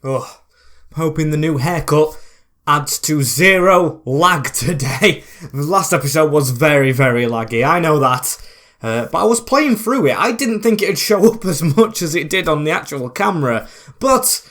Ugh, I'm hoping the new haircut adds to zero lag today. The last episode was very laggy, I know that. But I was playing through it. I didn't think it'd show up as much as it did on the actual camera. But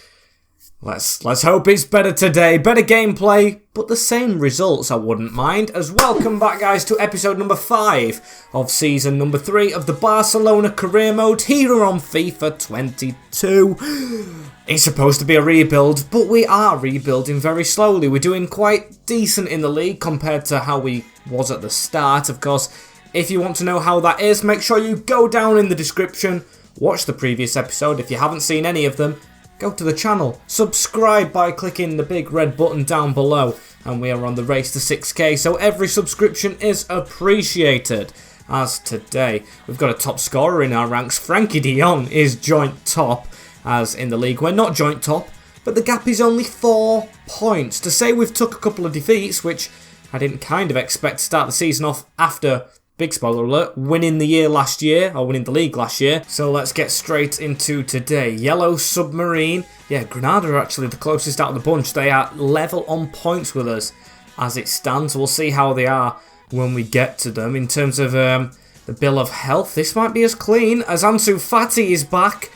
let's hope it's better today. Better gameplay, but the same results, I wouldn't mind. As welcome back, guys, to episode number 5 of season number 3 of the Barcelona career mode here on FIFA 22. It's supposed to be a rebuild, but we are rebuilding very slowly. We're doing quite decent in the league compared to how we was at the start. Of course, if you want to know how that is, make sure you go down in the description, watch the previous episode. If you haven't seen any of them, go to the channel, subscribe by clicking the big red button down below, and we are on the race to 6k, so every subscription is appreciated. As today, we've got a top scorer in our ranks. Frankie de Jong is joint top, as in the league we're not joint top, but the gap is only 4 points. To say we've took a couple of defeats, which I didn't kind of expect to start the season off after, big spoiler alert, winning the league last year. So let's get straight into today. Yellow Submarine. Yeah, Granada are actually the closest out of the bunch. They are level on points with us as it stands. We'll see how they are when we get to them. In terms of the bill of health, this might be as clean as Ansu Fati is back.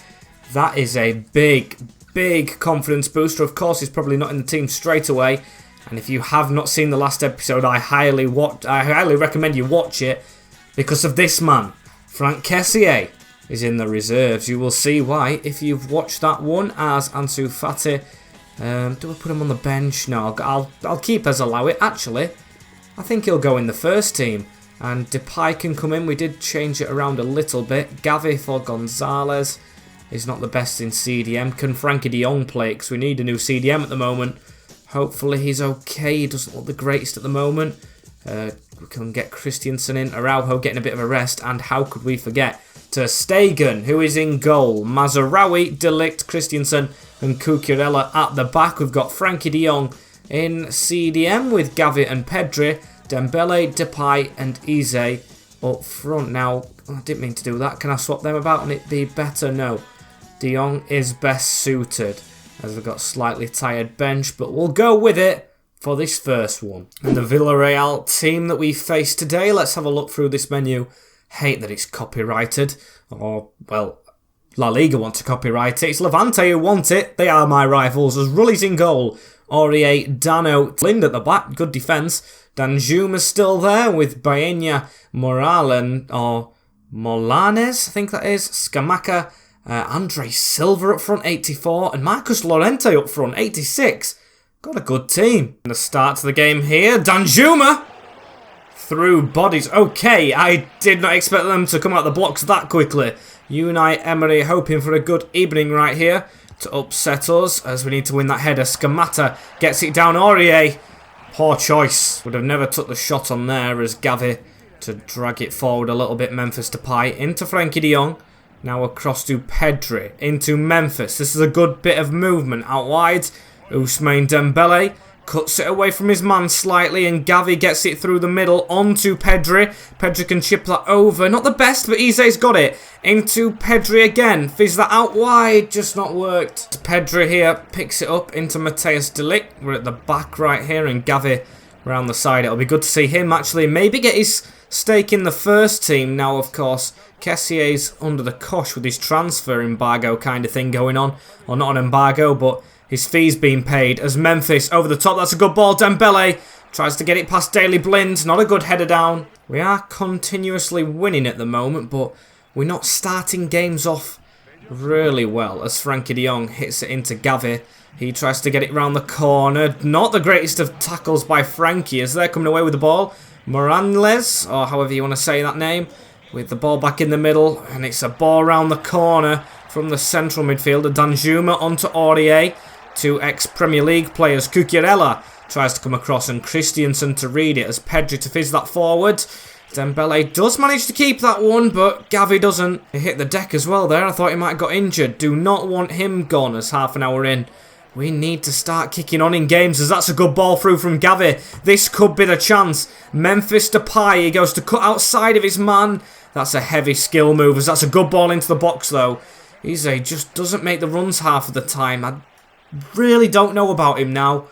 That is a big confidence booster. Of course, he's probably not in the team straight away. And if you have not seen the last episode, I highly recommend you watch it because of this man. Frank Kessié is in the reserves. You will see why if you've watched that one, as Ansu Fati. Do I put him on the bench? No, I'll keep as allow it. Actually, I think he'll go in the first team. And Depay can come in. We did change it around a little bit. Gavi for Gonzalez is not the best in CDM. Can Frankie de Jong play? Because we need a new CDM at the moment. Hopefully he's okay. He doesn't look the greatest at the moment. We can get Christensen in. Araujo getting a bit of a rest. And how could we forget Ter Stegen, who is in goal. Mazraoui, De Ligt, Christensen and Cucurella at the back. We've got Frankie de Jong in CDM with Gavi and Pedri. Dembele, Depay and Eze up front. Now, I didn't mean to do that. Can I swap them about and it be better? No. De Jong is best suited, as we've got a slightly tired bench, but we'll go with it for this first one. And the Villarreal team that we face today, let's have a look through this menu. Hate that it's copyrighted, or, well, La Liga want to copyright it. It's Levante who want it. They are my rivals. As Rulli's in goal, Aurier, Dano, Lind at the back, good defence. Danjuma's still there with Baena, Morales, or Molanes, I think that is, Scamacca, Andre Silva up front, 84, and Marcus Llorente up front, 86. Got a good team. And the start to the game here, Danjuma through bodies. Okay, I did not expect them to come out the blocks that quickly. Unai Emery hoping for a good evening right here to upset us, as we need to win that header. Scamacca gets it down. Aurier, poor choice. Would have never took the shot on there, as Gavi to drag it forward a little bit. Memphis Depay into Frankie de Jong. Now across to Pedri, into Memphis. This is a good bit of movement out wide. Ousmane Dembele cuts it away from his man slightly, and Gavi gets it through the middle onto Pedri. Pedri can chip that over. Not the best, but Eze's got it. Into Pedri again. Fizz that out wide, just not worked. Pedri here picks it up into Matthijs de Ligt. We're at the back right here, and Gavi around the side. It'll be good to see him actually maybe get his stake in the first team. Now, of course, Kessié's under the cosh with his transfer embargo kind of thing going on. Or not an embargo, but his fee's being paid. As Memphis over the top, that's a good ball. Dembele tries to get it past Daley Blind. Not a good header down. We are continuously winning at the moment, but we're not starting games off really well. As Frankie de Jong hits it into Gavi. He tries to get it round the corner. Not the greatest of tackles by Frankie, as they're coming away with the ball. Morales, or however you want to say that name, with the ball back in the middle, and it's a ball round the corner from the central midfielder. Danjuma onto Aurier. 2 ex-Premier League players. Cucurella tries to come across, and Christensen to read it as Pedri to fizz that forward. Dembele does manage to keep that one, but Gavi doesn't. He hit the deck as well there. I thought he might have got injured. Do not want him gone as half an hour in. We need to start kicking on in games, as that's a good ball through from Gavi. This could be the chance. Memphis Depay, he goes to cut outside of his man. That's a heavy skill move, as that's a good ball into the box though. Eze just doesn't make the runs half of the time. I really don't know about him now.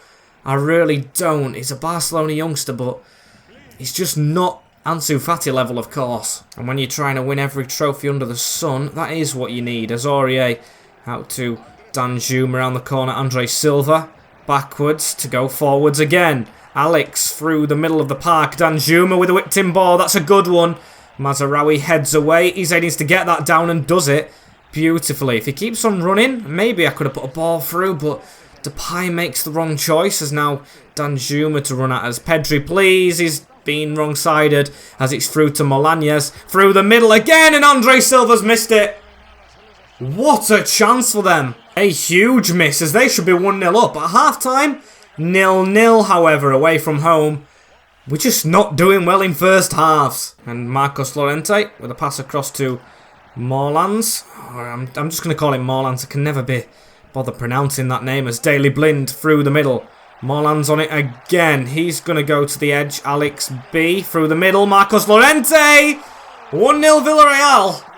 I really don't. He's a Barcelona youngster, but he's just not Ansu Fati level, of course. And when you're trying to win every trophy under the sun, that is what you need. As Aurier out to Danjuma around the corner. Andre Silva backwards to go forwards again. Alex through the middle of the park. Danjuma with a whipped in ball. That's a good one. Mazraoui heads away. He needs to get that down and does it beautifully. If he keeps on running, maybe I could have put a ball through, but Depay makes the wrong choice. As now Danjuma to run at us. Pedri, please. He's been wrong-sided as it's through to Molanez. Through the middle again, and Andre Silva's missed it. What a chance for them. A huge miss, as they should be 1-0 up. At half-time, 0-0, however, away from home. We're just not doing well in first halves. And Marcos Llorente with a pass across to Morlands. I'm just going to call him Morlands. I can never be bothered pronouncing that name. As Daley Blind through the middle. Morlands on it again. He's going to go to the edge. Alex B through the middle. Marcos Llorente. 1-0 Villarreal.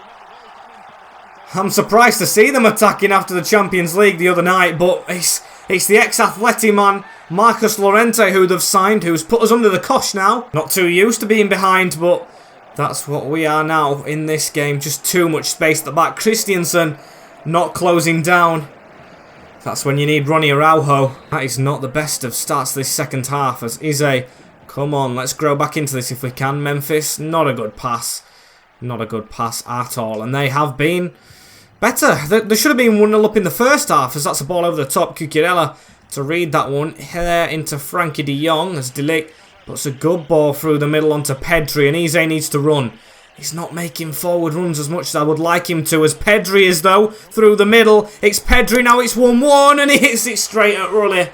I'm surprised to see them attacking after the Champions League the other night, but it's the ex-Atleti man, Marcos Llorente, who they've signed, who's put us under the cosh now. Not too used to being behind, but that's what we are now in this game. Just too much space at the back. Christiansen not closing down. That's when you need Ronnie Araujo. That is not the best of starts this second half, as Ize, come on, let's grow back into this if we can. Memphis, not a good pass. Not a good pass at all, and they have been better. There should have been 1-0 up in the first half, as that's a ball over the top. Cucurella to read that one. Here into Frankie de Jong as De Ligt puts a good ball through the middle onto Pedri, and Ize needs to run. He's not making forward runs as much as I would like him to, as Pedri is, though, through the middle. It's Pedri now, it's 1-1, and he hits it straight at Rulli.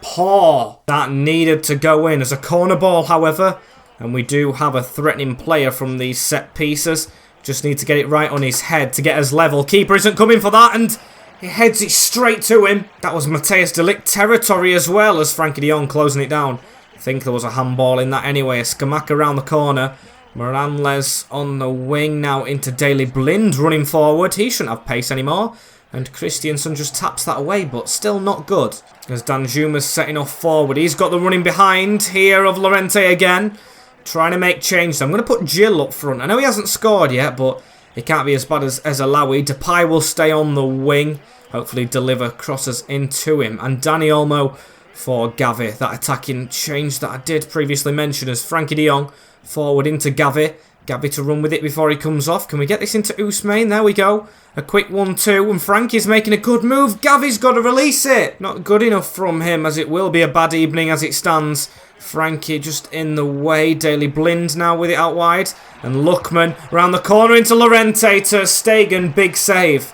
Poor. That needed to go in as a corner ball, however, and we do have a threatening player from these set pieces. Just need to get it right on his head to get us level. Keeper isn't coming for that, and he heads it straight to him. That was Matthijs de Ligt territory as well, as Frankie de Jong closing it down. I think there was a handball in that anyway. A Scamacca around the corner. Moranles on the wing now into Daley Blind running forward. He shouldn't have pace anymore. And Christiansen just taps that away, but still not good. As Danjuma's setting off forward. He's got the running behind here of Llorente again. Trying to make changes. I'm going to put Gil up front. I know he hasn't scored yet, but it can't be as bad as Alawi. Depay will stay on the wing. Hopefully deliver crosses into him. And Dani Olmo for Gavi. That attacking change that I did previously mention as Frankie de Jong forward into Gavi. Gavi to run with it before he comes off. Can we get this into Ousmane? There we go. A quick 1-2. And Frankie's making a good move. Gavi's got to release it. Not good enough from him, as it will be a bad evening as it stands. Frankie just in the way. Daley Blind now with it out wide. And Lookman round the corner into Llorente to Stegen. Big save.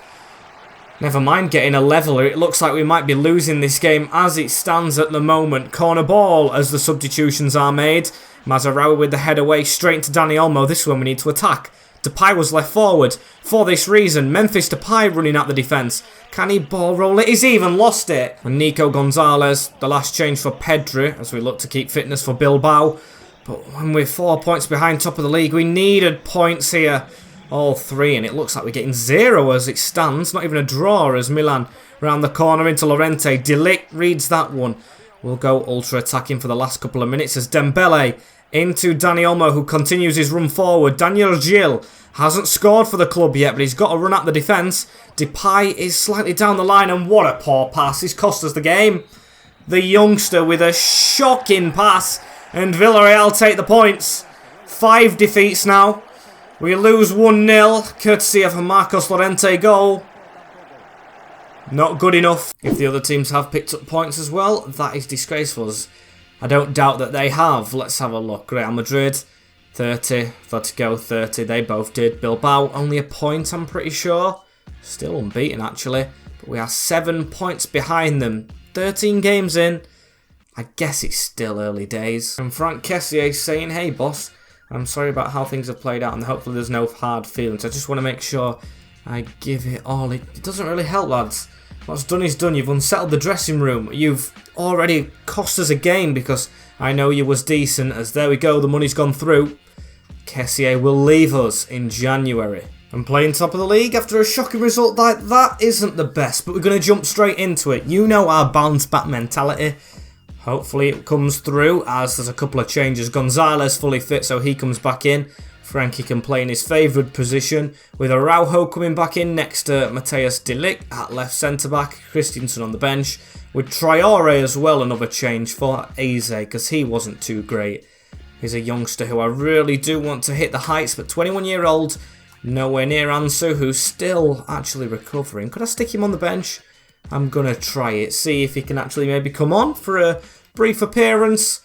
Never mind getting a leveller. It looks like we might be losing this game as it stands at the moment. Corner ball as the substitutions are made. Mazraoui with the head away straight to Dani Olmo. This one we need to attack. Depay was left forward for this reason. Memphis Depay running at the defence. Can he ball roll it? He's even lost it. And Nico Gonzalez, the last change for Pedri, as we look to keep fitness for Bilbao. But when we're 4 points behind top of the league, we needed points here. All three, and it looks like we're getting 0 as it stands. Not even a draw as Milan round the corner into Llorente. De Ligt reads that one. We'll go ultra attacking for the last couple of minutes as Dembele into Dani Olmo, who continues his run forward. Daniel Gil hasn't scored for the club yet, but he's got to run at the defence. Depay is slightly down the line, and what a poor pass. He's cost us the game. The youngster with a shocking pass, and Villarreal take the points. 5 defeats now. We lose 1-0, courtesy of a Marcos Llorente goal. Not good enough. If the other teams have picked up points as well, that is disgraceful. I don't doubt that they have. Let's have a look. Real Madrid, 30. Atletico, 30. They both did. Bilbao, only a point, I'm pretty sure. Still unbeaten, actually. But we are 7 points behind them. 13 games in. I guess it's still early days. And Frank Kessié saying, hey, boss, I'm sorry about how things have played out, and hopefully there's no hard feelings. I just want to make sure I give it all. It doesn't really help, lads. What's done is done. You've unsettled the dressing room. You've already cost us a game because I know you was decent. As there we go, the money's gone through. Kessié will leave us in January. And playing top of the league after a shocking result like that isn't the best, but we're going to jump straight into it. You know our bounce back mentality. Hopefully it comes through as there's a couple of changes. Gonzalez fully fit, so he comes back in. Frankie can play in his favoured position with Araujo coming back in next to Matthijs de Ligt at left centre-back. Christensen on the bench with Traore as well, another change for Eze because he wasn't too great. He's a youngster who I really do want to hit the heights, but 21-year-old, nowhere near Ansu, who's still actually recovering. Could I stick him on the bench? I'm going to try it, see if he can actually maybe come on for a brief appearance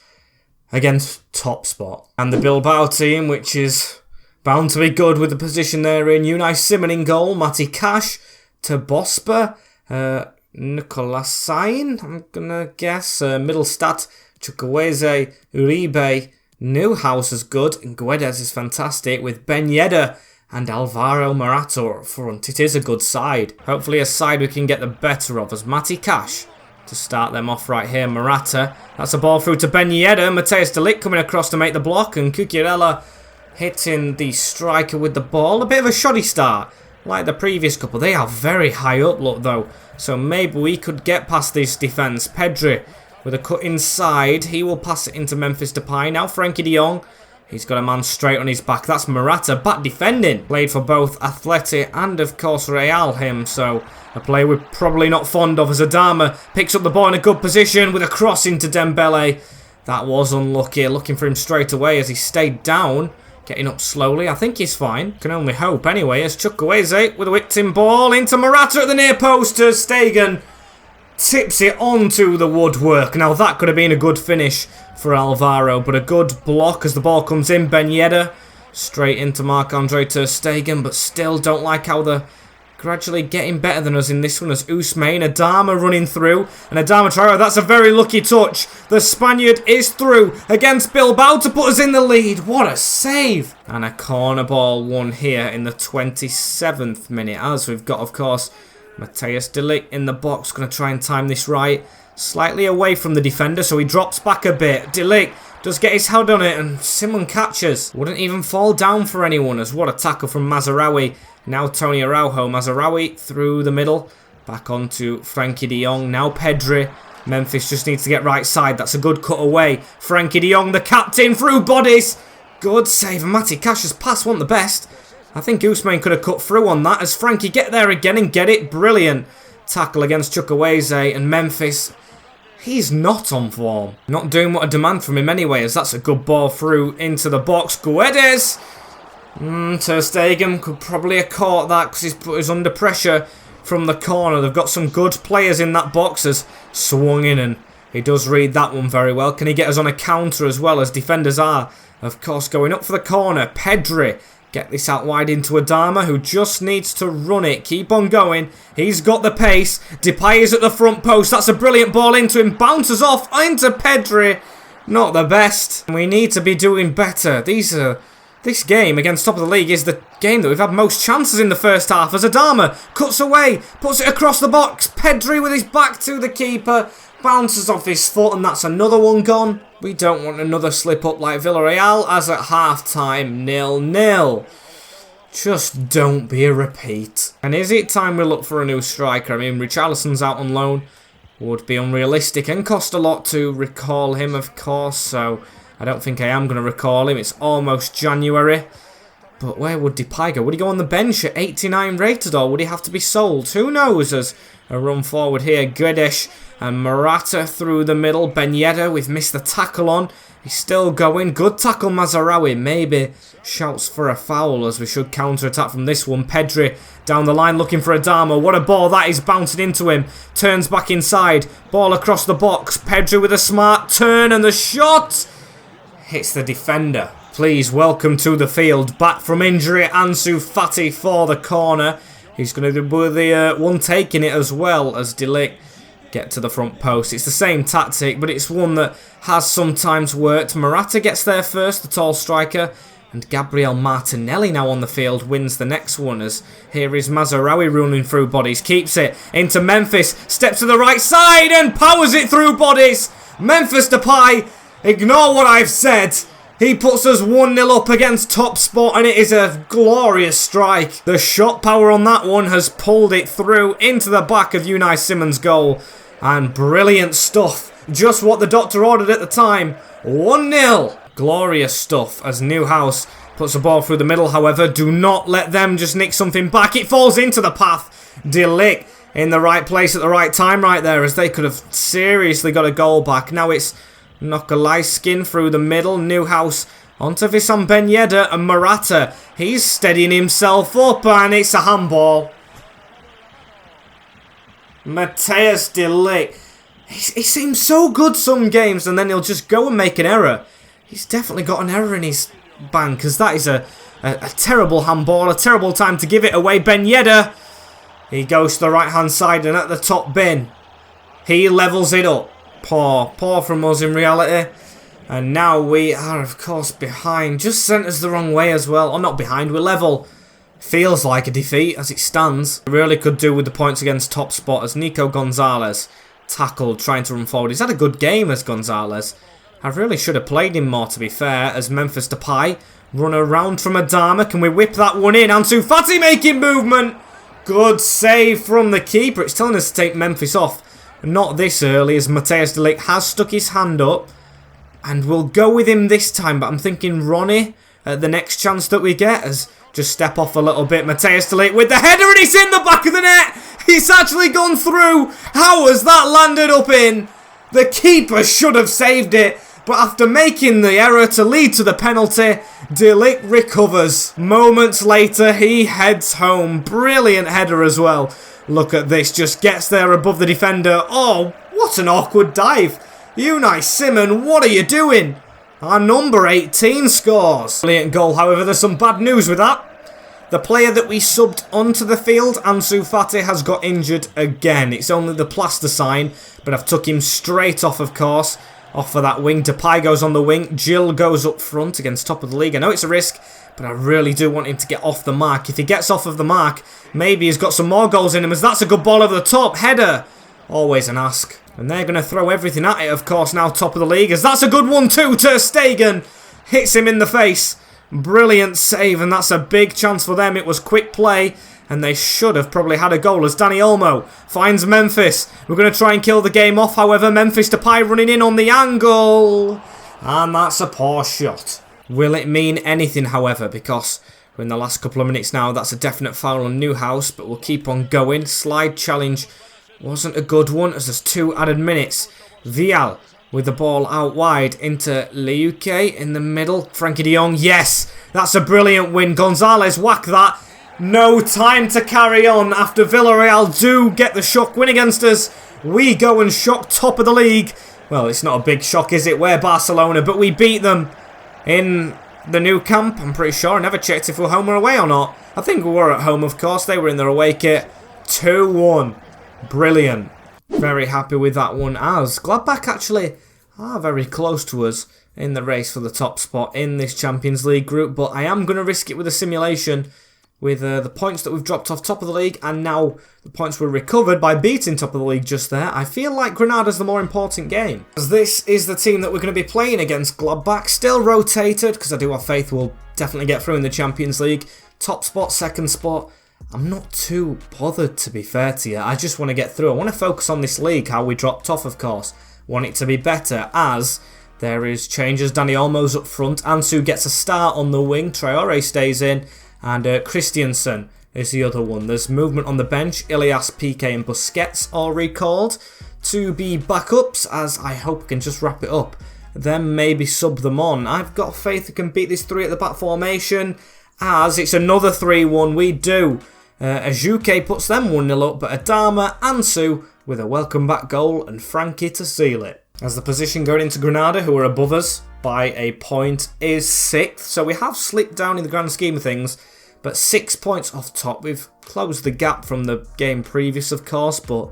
against top spot. And the Bilbao team, which is bound to be good with the position they're in. Unai Simon in goal, Matty Cash to Bosper, Nicolasain, I'm going to guess, Middlestat, Chukwueze, Uribe, Neuhaus is good, and Guedes is fantastic with Ben Yedder and Alvaro Morata up front. It is a good side. Hopefully a side we can get the better of as Matty Cash to start them off right here. Morata, that's a ball through to Ben Yedder. Matthijs de Ligt coming across to make the block, and Cucurella hitting the striker with the ball. A bit of a shoddy start like the previous couple. They are very high up, look though, so maybe we could get past this defence. Pedri with a cut inside, he will pass it into Memphis Depay. Now Frankie de Jong, he's got a man straight on his back. That's Morata, back defending. Played for both Atleti and of course Real him, so a player we're probably not fond of as Adama picks up the ball in a good position with a cross into Dembele. That was unlucky, looking for him straight away as he stayed down. Getting up slowly, I think he's fine. Can only hope anyway as Chukwueze with a whipped-in ball into Morata at the near post as Stegen tips it onto the woodwork. Now that could have been a good finish for Alvaro, but a good block as the ball comes in. Ben Yedder straight into Marc-Andre ter Stegen, but still don't like how they're gradually getting better than us in this one as Ousmane, Adama running through, and Adama Traore, that's a very lucky touch. The Spaniard is through against Bilbao to put us in the lead. What a save! And a corner ball won here in the 27th minute as we've got, of course, Matthijs de Ligt in the box, going to try and time this right. Slightly away from the defender, so he drops back a bit. De Ligt does get his head on it, and Simon catches. Wouldn't even fall down for anyone, as what a tackle from Mazraoui. Now Tony Araujo. Mazraoui through the middle. Back onto Frankie de Jong. Now Pedri. Memphis just needs to get right side. That's a good cut away. Frankie de Jong, the captain, through bodies. Good save. Matty Cash's pass wasn't the best. I think Ousmane could have cut through on that as Frankie get there again and get it. Brilliant tackle against Chukwueze, and Memphis, he's not on form. Not doing what I demand from him anyway, as that's a good ball through into the box. Guedes! Ter Stegen could probably have caught that because he's under pressure from the corner. They've got some good players in that box as swung in, and he does read that one very well. Can he get us on a counter as well, as defenders are, of course, going up for the corner. Pedri, get this out wide into Adama, who just needs to run it. Keep on going. He's got the pace. Depay is at the front post. That's a brilliant ball into him. Bounces off into Pedri. Not the best. We need to be doing better. This game against top of the league is the game that we've had most chances in the first half as Adama cuts away, puts it across the box. Pedri with his back to the keeper, bounces off his foot, and that's another one gone. We don't want another slip up like Villarreal as at half-time 0-0. Just don't be a repeat. And is it time we look for a new striker? I mean, Richarlison's out on loan. Would be unrealistic and cost a lot to recall him, of course, so I don't think I am going to recall him. It's almost January. But where would Depay go? Would he go on the bench at 89 rated, or would he have to be sold? Who knows? As a run forward here, Guedes and Morata through the middle. Ben Yedder, we've missed the tackle on. He's still going. Good tackle, Mazraoui. Maybe shouts for a foul as we should counter-attack from this one. Pedri down the line looking for Adama. What a ball that is, bouncing into him. Turns back inside. Ball across the box. Pedri with a smart turn, and the shot hits the defender. Please welcome to the field, back from injury, Ansu Fati for the corner. He's going to do the one taking it as well as de Ligt get to the front post. It's the same tactic, but it's one that has sometimes worked. Morata gets there first, the tall striker, and Gabriel Martinelli now on the field wins the next one as here is Mazraoui running through bodies, keeps it into Memphis, steps to the right side and powers it through bodies. Memphis Depay, ignore what I've said. He puts us 1-0 up against top spot, and it is a glorious strike. The shot power on that one has pulled it through into the back of Unai Simon's goal. And brilliant stuff. Just what the doctor ordered at the time. 1-0. Glorious stuff as Newhouse puts the ball through the middle, however. Do not let them just nick something back. It falls into the path. De Ligt in the right place at the right time right there, as they could have seriously got a goal back. Now it's Nokalajskin through the middle. Newhouse onto Wissam Ben Yedder, and Morata. He's steadying himself up, and it's a handball. Matthijs de Ligt. He seems so good some games, and then he'll just go and make an error. He's definitely got an error in his bank, because that is a terrible handball, a terrible time to give it away. Ben Yedder. He goes to the right-hand side, and at the top bin, he levels it up. Poor from us in reality. And now we are, of course, behind. Just sent us the wrong way as well. Or not behind, we're level. Feels like a defeat as it stands. Really could do with the points against top spot as Nico Gonzalez tackled, trying to run forward. He's had a good game as Gonzalez. I really should have played him more, to be fair, as Memphis Depay run around from Adama. Can we whip that one in? Ansu Fati making movement. Good save from the keeper. It's telling us to take Memphis off. Not this early, as Matthijs de Ligt has stuck his hand up. And we'll go with him this time, but I'm thinking Ronnie at the next chance that we get, as just step off a little bit. Matthijs de Ligt with the header, and he's in the back of the net. He's actually gone through. How has that landed up in? The keeper should have saved it, but after making the error to lead to the penalty, de Ligt recovers. Moments later, he heads home. Brilliant header as well. Look at this, just gets there above the defender. Oh, what an awkward dive. Unai Simon, what are you doing? Our number 18 scores. Brilliant goal, however, there's some bad news with that. The player that we subbed onto the field, Ansu Fati, has got injured again. It's only the plaster sign, but I've took him straight off, of course. Off for that wing. Depay goes on the wing. Gil goes up front against top of the league. I know it's a risk, but I really do want him to get off the mark. If he gets off of the mark, maybe he's got some more goals in him, as that's a good ball over the top. Header. Always an ask. And they're going to throw everything at it, of course, now top of the league, as that's a good one too. Ter Stegen hits him in the face. Brilliant save, and that's a big chance for them. It was quick play, and they should have probably had a goal, as Danny Olmo finds Memphis. We're going to try and kill the game off, however. Memphis Depay running in on the angle. And that's a poor shot. Will it mean anything, however, because we're in the last couple of minutes now. That's a definite foul on Newhouse, but we'll keep on going. Slide challenge wasn't a good one, as there's 2 added minutes. Vial with the ball out wide into Leuke in the middle. Frankie de Jong, yes, that's a brilliant win. Gonzalez, whack that. No time to carry on after Villarreal do get the shock win against us. We go and shock top of the league. Well, it's not a big shock, is it? We're Barcelona, but we beat them in the new camp, I'm pretty sure. I never checked if we're home or away or not. I think we were at home, of course. They were in their away kit. 2-1. Brilliant. Very happy with that one, as Gladbach actually are very close to us in the race for the top spot in this Champions League group, but I am going to risk it with a simulation with the points that we've dropped off top of the league, and now the points were recovered by beating top of the league just there. I feel like Granada's the more important game, as this is the team that we're going to be playing against. Gladbach still rotated, because I do have faith we'll definitely get through in the Champions League. Top spot, second spot, I'm not too bothered, to be fair to you. I just want to get through. I want to focus on this league, how we dropped off, of course. Want it to be better, as there is changes. Danny Olmo's up front. Ansu gets a start on the wing. Traore stays in. And Christiansen is the other one. There's movement on the bench. Ilias, Piqué and Busquets are recalled to be backups, as I hope we can just wrap it up. Then maybe sub them on. I've got faith we can beat this 3 at the back formation, as it's another 3-1. We do. Ajuke puts them 1-0 up, but Adama, Ansu with a welcome back goal, and Frankie to seal it. As the position going into Granada, who are above us by a point, is 6th. So we have slipped down in the grand scheme of things, but 6 points off top. We've closed the gap from the game previous, of course, but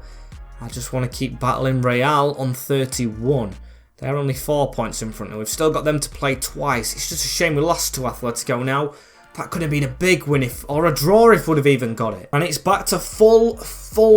I just want to keep battling Real on 31. They're only 4 points in front, and we've still got them to play twice. It's just a shame we lost to Atletico now. That could have been a big win, or a draw if we'd have even got it. And it's back to full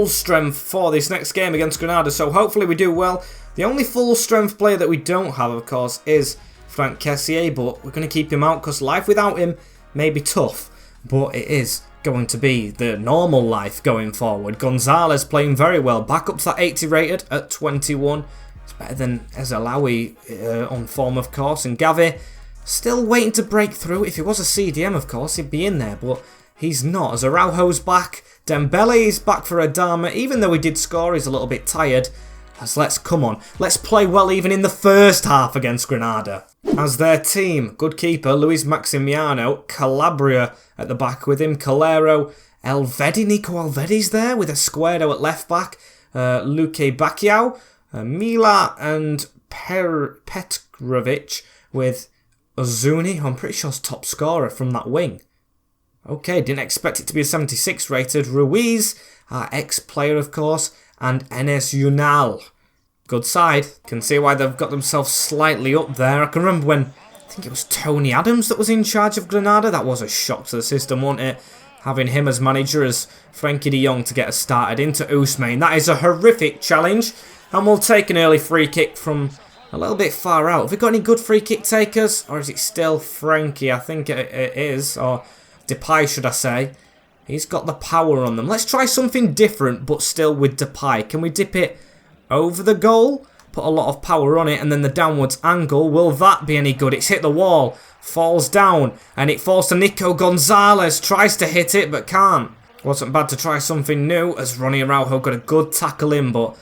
strength for this next game against Granada, so hopefully we do well. The only full strength player that we don't have, of course, is Frank Kessié, but we're going to keep him out because life without him may be tough, but it is going to be the normal life going forward. Gonzalez playing very well, back up to that 80 rated at 21. It's better than Ezalawi on form, of course, and Gavi still waiting to break through. If he was a CDM, of course, he'd be in there, but he's not. As Araujo's back, Dembele's back for Adama, even though he did score, he's a little bit tired. As let's play well even in the first half against Granada. As their team, good keeper Luis Maximiano, Calabria at the back with him, Calero, Elvedi, Nico Elvedi's there with Esquerdo at left back, Luque Bacchiao, Mila and Petrovic with Ozuni, who I'm pretty sure is top scorer from that wing. Okay, didn't expect it to be a 76 rated. Ruiz, our ex-player of course, and Enes Unal. Good side. Can see why they've got themselves slightly up there. I can remember when, I think it was Tony Adams that was in charge of Granada. That was a shock to the system, wasn't it? Having him as manager as Frankie de Jong to get us started into Ousmane. That is a horrific challenge. And we'll take an early free kick from a little bit far out. Have we got any good free kick takers? Or is it still Frankie? I think it is. Or Depay, should I say. He's got the power on them. Let's try something different, but still with Depay. Can we dip it over the goal? Put a lot of power on it, and then the downwards angle. Will that be any good? It's hit the wall. Falls down, and it falls to Nico Gonzalez. Tries to hit it, but can't. Wasn't bad to try something new, as Ronnie Araujo got a good tackle in, but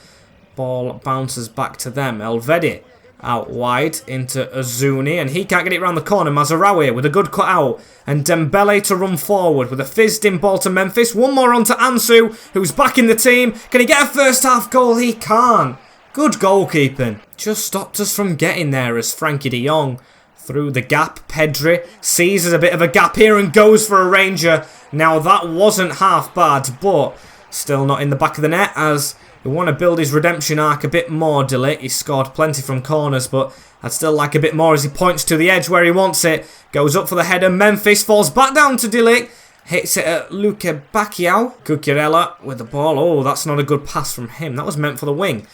ball bounces back to them. Elvedi out wide into Azuni, and he can't get it around the corner. Mazarawi with a good cut out, and Dembele to run forward with a fizzed-in ball to Memphis. One more on to Ansu, who's back in the team. Can he get a first-half goal? He can't. Good goalkeeping. Just stopped us from getting there as Frankie de Jong through the gap. Pedri sees there's a bit of a gap here and goes for a Ranger. Now that wasn't half bad, but still not in the back of the net as we want to build his redemption arc a bit more, De Ligt. He scored plenty from corners, but I'd still like a bit more as he points to the edge where he wants it. Goes up for the header. Memphis falls back down to De Ligt. Hits it at Luque Bacchiao. Cucurella with the ball. Oh, that's not a good pass from him. That was meant for the wing,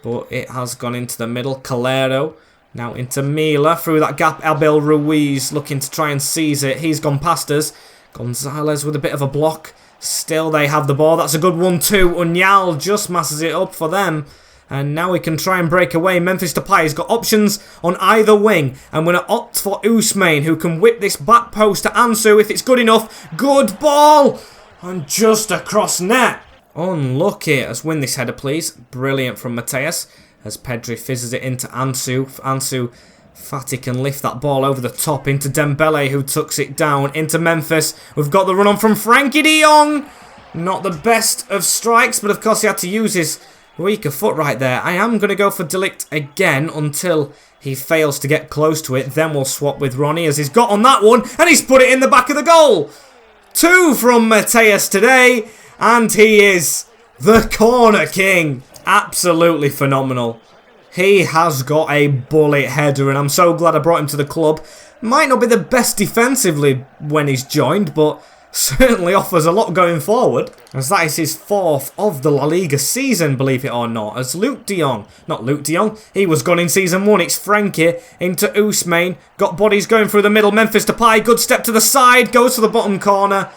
but it has gone into the middle. Calero now into Mila. Through that gap, Abel Ruiz looking to try and seize it. He's gone past us. Gonzalez with a bit of a block. Still they have the ball. That's a good one too. Unyal just masses it up for them. And now we can try and break away. Memphis Depay has got options on either wing. And we're going to opt for Ousmane, who can whip this back post to Ansu if it's good enough. Good ball! And just across net. Unlucky. Let's win this header, please. Brilliant from Mateus. As Pedri fizzes it into Ansu. Ansu Fati can lift that ball over the top into Dembele, who tucks it down into Memphis. We've got the run on from Frankie de Jong. Not the best of strikes, but of course he had to use his weaker foot right there. I am going to go for De Ligt again until he fails to get close to it. Then we'll swap with Ronnie as he's got on that one, and he's put it in the back of the goal. 2 from Mateus today, and he is the corner king. Absolutely phenomenal. He has got a bullet header, and I'm so glad I brought him to the club. Might not be the best defensively when he's joined, but certainly offers a lot going forward. As that is his 4th of the La Liga season, believe it or not. As Luke de Jong, not Luke de Jong, he was gone in season 1. It's Frankie into Ousmane. Got bodies going through the middle. Memphis Depay, good step to the side, goes to the bottom corner.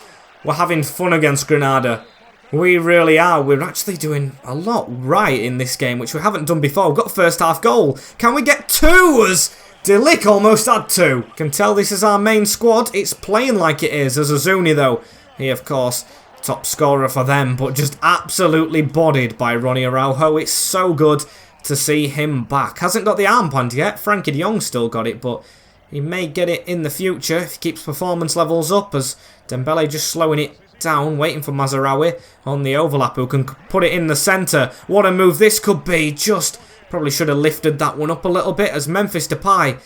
We're having fun against Granada. We really are. We're actually doing a lot right in this game, which we haven't done before. We've got a first half goal. Can we get 2 as De Ligt almost had 2? Can tell this is our main squad. It's playing like it is. As Azuni, though, he, of course, top scorer for them, but just absolutely bodied by Ronnie Araujo. It's so good to see him back. Hasn't got the armband yet. Frankie de Jong still got it, but he may get it in the future if he keeps performance levels up, as Dembele just slowing it down, waiting for Mazarawi on the overlap, who can put it in the centre. What a move this could be. Just probably should have lifted that one up a little bit, as Memphis Depay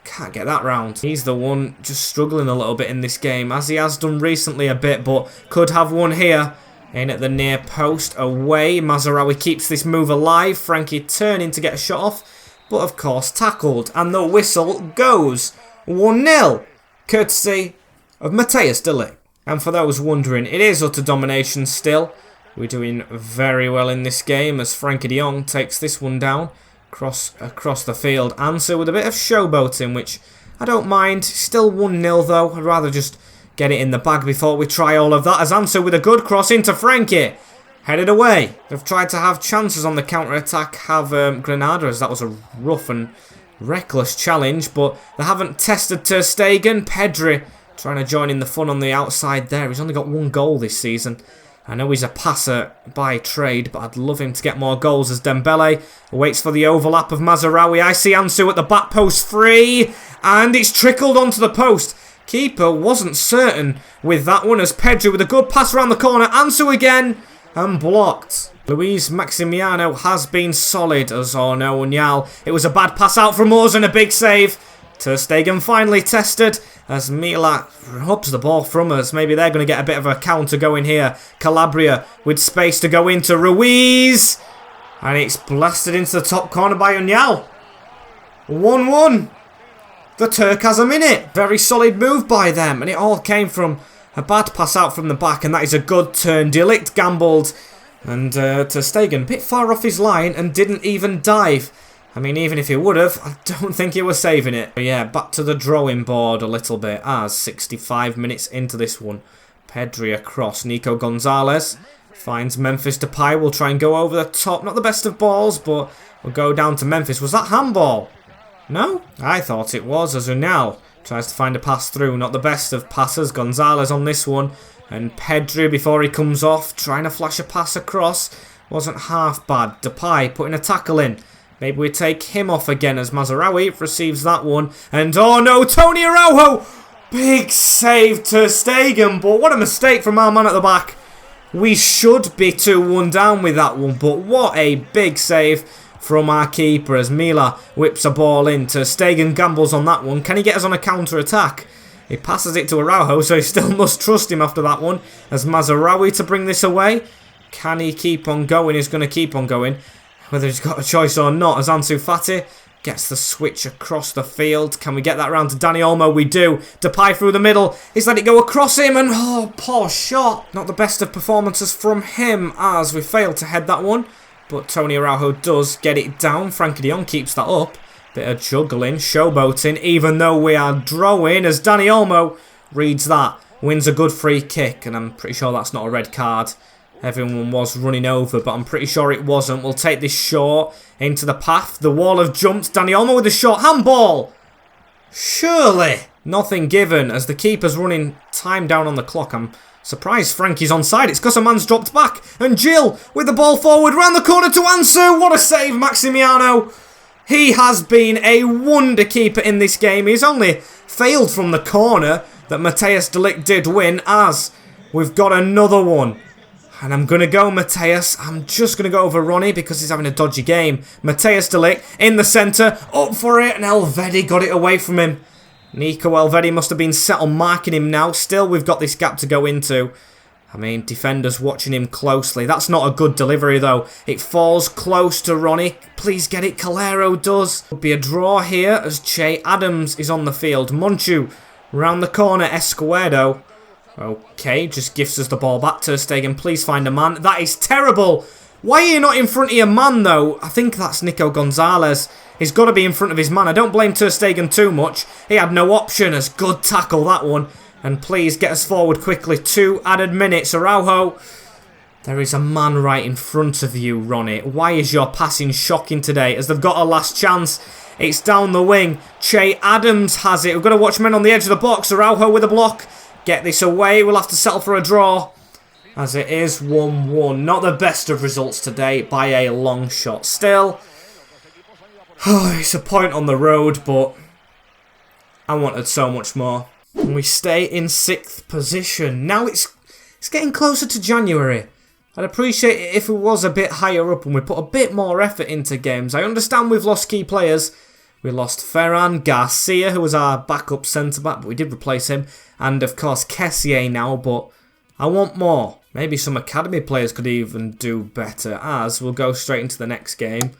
can't get that round. He's the one just struggling a little bit in this game, as he has done recently a bit, but could have one here. In at the near post, away. Mazarawi keeps this move alive. Frankie turning to get a shot off, but of course tackled, and the whistle goes. 1-0, courtesy of Mateus De Ligt. And for those wondering, it is utter domination still. We're doing very well in this game as Frankie de Jong takes this one down. across the field. Ansu with a bit of showboating, which I don't mind. Still 1-0 though. I'd rather just get it in the bag before we try all of that. As Ansu with a good cross into Frankie. Headed away. They've tried to have chances on the counter-attack, have Granada, as that was a rough and reckless challenge, but they haven't tested Ter Stegen. Pedri trying to join in the fun on the outside there. He's only got 1 goal this season. I know he's a passer by trade, but I'd love him to get more goals as Dembele waits for the overlap of Mazraoui. I see Ansu at the back post, free, and it's trickled onto the post. Keeper wasn't certain with that one as Pedri with a good pass around the corner. Ansu again, and blocked. Luis Maximiano has been solid as Unyal. It was a bad pass out from us and a big save. Ter Stegen finally tested as Mila hubs the ball from us. Maybe they're going to get a bit of a counter going here. Calabria with space to go into Ruiz. And it's blasted into the top corner by Unyal. 1-1. The Turk has a minute. Very solid move by them. And it all came from a bad pass out from the back. And that is a good turn. De Ligt gambled. And Ter Stegen a bit far off his line and didn't even dive. I mean, even if he would have, I don't think he was saving it. But yeah, back to the drawing board a little bit as 65 minutes into this one. Pedri across. Nico Gonzalez finds Memphis Depay. Will try and go over the top. Not the best of balls, but we'll go down to Memphis. Was that handball? No? I thought it was, as Unal tries to find a pass through. Not the best of passes. Gonzalez on this one. And Pedri, before he comes off, trying to flash a pass across. Wasn't half bad. Depay putting a tackle in. Maybe we take him off again as Mazraoui receives that one. And oh no, Tony Araujo! Big save to Stegen, but what a mistake from our man at the back. We should be 2-1 down with that one, but what a big save from our keeper as Mila whips a ball in. Ter Stegen gambles on that one. Can he get us on a counter-attack? He passes it to Araujo, so he still must trust him after that one. As Mazraoui to bring this away. Can he keep on going? He's going to keep on going. Whether he's got a choice or not, as Ansu Fati gets the switch across the field. Can we get that round to Dani Olmo? We do. Depay through the middle. He's let it go across him, and oh, poor shot. Not the best of performances from him as we failed to head that one. But Tony Araujo does get it down. Frankie de Jong keeps that up. Bit of juggling, showboating, even though we are drawing as Dani Olmo reads that. Wins a good free kick, and I'm pretty sure that's not a red card. Everyone was running over, but I'm pretty sure it wasn't. We'll take this short into the path. The wall have jumped. Dani Olmo with a short handball. Surely. Nothing given as the keeper's running time down on the clock. I'm surprised Frankie's onside. It's because a man's dropped back. And Gil with the ball forward round the corner to Ansu. What a save, Maximiano. He has been a wonder keeper in this game. He's only failed from the corner that Matthijs de Ligt did win as we've got another one. And I'm going to go Matthijs. I'm just going to go over Ronnie because he's having a dodgy game. Matthijs de Ligt in the centre. Up for it. And Elvedi got it away from him. Nico Elvedi must have been set on marking him now. Still, we've got this gap to go into. I mean, defenders watching him closely. That's not a good delivery, though. It falls close to Ronnie. Please get it. Calero does. Could be a draw here as Che Adams is on the field. Monchu round the corner. Escoedo. Okay, just gives us the ball back. Ter Stegen, please find a man. That is terrible. Why are you not in front of your man, though? I think that's Nico Gonzalez. He's got to be in front of his man. I don't blame Ter Stegen too much. He had no option. As good tackle, that one. And please get us forward quickly. 2 added minutes. Araujo. There is a man right in front of you, Ronnie. Why is your passing shocking today? As they've got a last chance. It's down the wing. Che Adams has it. We've got to watch men on the edge of the box. Araujo with a block. Get this away. We'll have to settle for a draw. As it is 1-1. Not the best of results today by a long shot. Still, it's a point on the road, but I wanted so much more. And we stay in 6th position. Now it's getting closer to January. I'd appreciate it if it was a bit higher up and we put a bit more effort into games. I understand we've lost key players. We lost Ferran Garcia, who was our backup centre-back, but we did replace him. And, of course, Kessié now, but I want more. Maybe some academy players could even do better, as we'll go straight into the next game.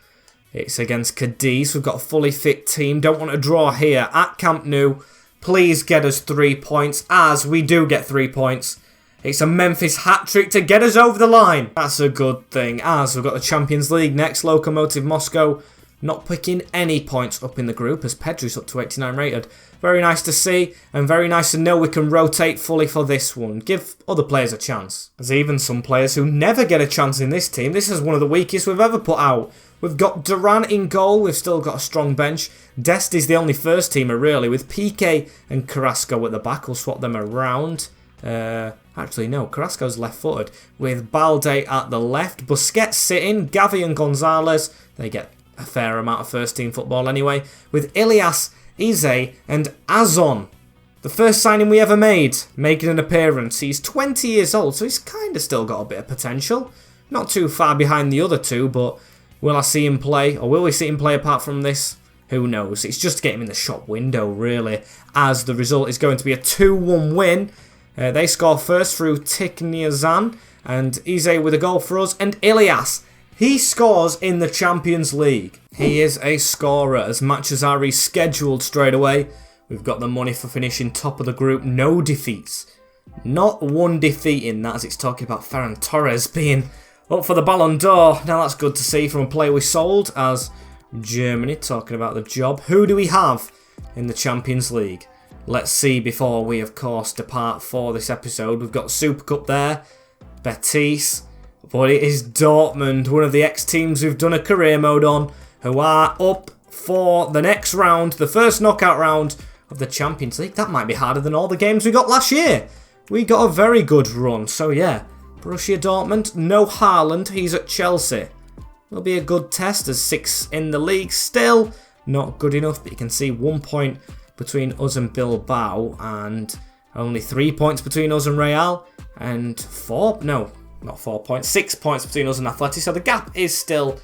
It's against Cadiz. We've got a fully fit team. Don't want to draw here at Camp Nou. Please get us 3 points, as we do get 3 points. It's a Memphis hat-trick to get us over the line. That's a good thing, as we've got the Champions League next. Lokomotiv Moscow not picking any points up in the group as Pedri's up to 89 rated. Very nice to see, and very nice to know we can rotate fully for this one. Give other players a chance. There's even some players who never get a chance in this team. This is one of the weakest we've ever put out. We've got Duran in goal. We've still got a strong bench. Dest is the only first teamer really, with Piqué and Carrasco at the back. We'll swap them around. Actually, no, Carrasco's left-footed. With Balde at the left. Busquets sitting. Gavi and Gonzalez. They get a fair amount of first-team football anyway. With Ilias, Ize and Azon. The first signing we ever made, making an appearance. He's 20 years old, so he's kind of still got a bit of potential. Not too far behind the other two, but will I see him play? Or will we see him play apart from this? Who knows? It's just to get him in the shop window, really, as the result is going to be a 2-1 win. They score first through Tikniazan, and Ize with a goal for us, and Ilias. He scores in the Champions League. He is a scorer as matches are rescheduled straight away. We've got the money for finishing top of the group. No defeats. Not one defeat in that, as it's talking about Ferran Torres being up for the Ballon d'Or. Now that's good to see from a player we sold, as Germany talking about the job. Who do we have in the Champions League? Let's see before we, of course, depart for this episode. We've got Super Cup there. Betis. But it is Dortmund, one of the ex-teams we've done a career mode on, who are up for the next round, the first knockout round of the Champions League. That might be harder than all the games we got last year. We got a very good run, so yeah. Borussia Dortmund, no Haaland, he's at Chelsea. Will be a good test as 6th in the league. Still not good enough, but you can see 1 point between us and Bilbao, and only 3 points between us and Real, and 6 points between us and Athletic, so the gap is still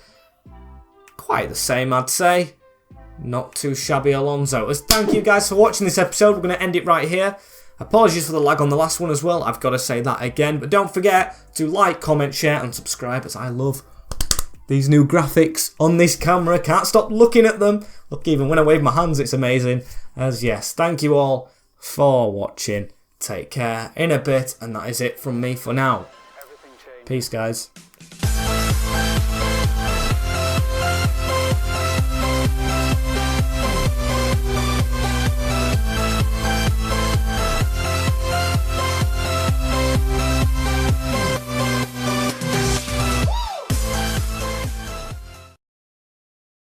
quite the same, I'd say. Not too shabby, Alonso. As thank you guys for watching this episode. We're going to end it right here. Apologies for the lag on the last one as well. I've got to say that again. But don't forget to like, comment, share and subscribe, as I love these new graphics on this camera. Can't stop looking at them. Look, even when I wave my hands, it's amazing. As yes, thank you all for watching. Take care in a bit. And that is it from me for now. Peace, guys.